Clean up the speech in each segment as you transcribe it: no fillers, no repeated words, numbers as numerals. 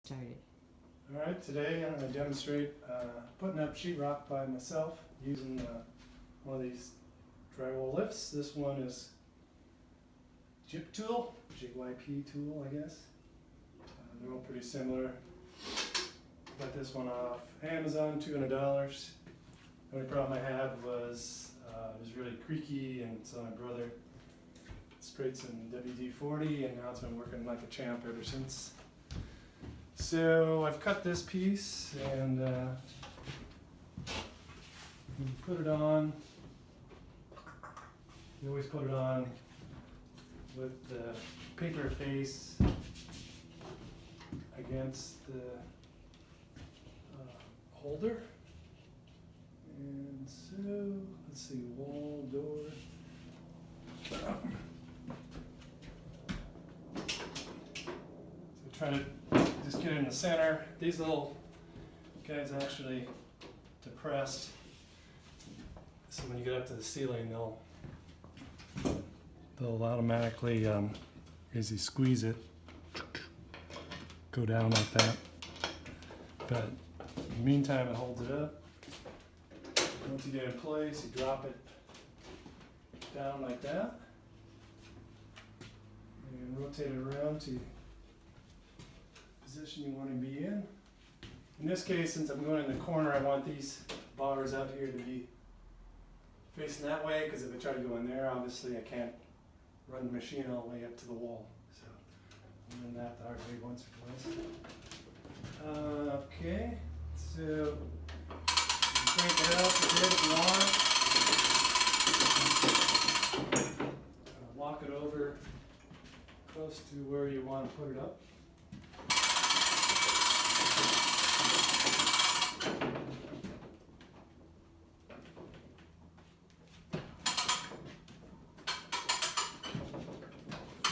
started. Alright, today I'm going to demonstrate putting up sheetrock by myself using one of these drywall lifts. This one is JYP tool, JYP tool I guess. They're all pretty similar. Got this one off Amazon, $200. The only problem I had was it was really creaky, and so my brother sprayed some WD-40 and now it's been working like a champ ever since. So I've cut this piece and you put it on. You always put it on with the paper face against the holder. And so, let's see, wall, door. So try to just get it in the center. These little guys actually depressed, so when you get up to the ceiling, they'll automatically, as you squeeze it, go down like that. But in the meantime, it holds it up. Once you get it in place, you drop it down like that, and rotate it around to position you want to be in. In this case, since I'm going in the corner, I want these bars out here to be facing that way, because if I try to go in there, obviously I can't run the machine all the way up to the wall. So I'm doing that the hard way once or twice. Okay, so you can crank it up a bit if you want. Lock it over close to where you want to put it up.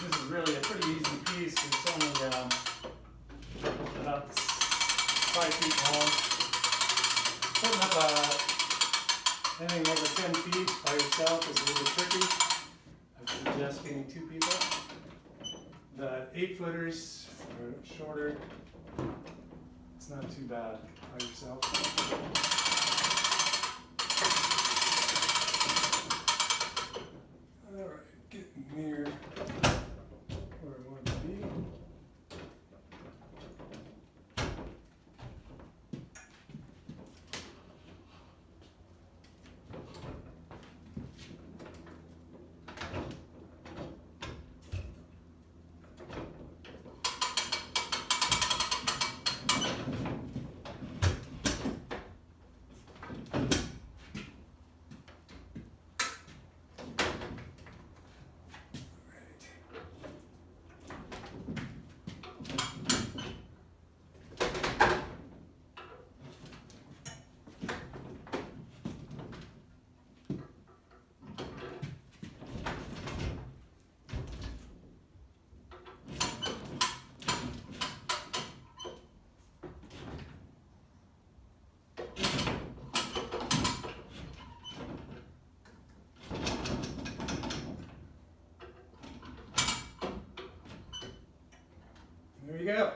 This is really a pretty easy piece. It's only about 5 feet long. Putting up anything over 10 feet by yourself is a little tricky. I suggest getting 2 people. The 8-footers or shorter, it's not too bad by yourself. Alright, getting near where I want to be. There you go.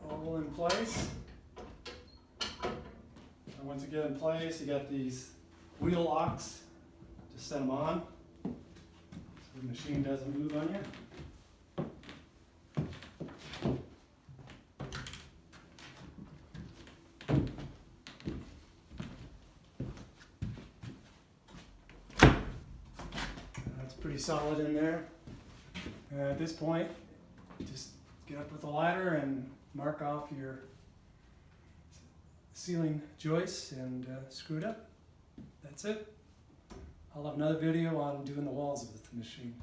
All in place. And once you get in place, you got these wheel locks to set them on so the machine doesn't move on you. That's pretty solid in there. At this point, just get up with a ladder and mark off your ceiling joists and screw it up. That's it. I'll have another video on doing the walls of the machine.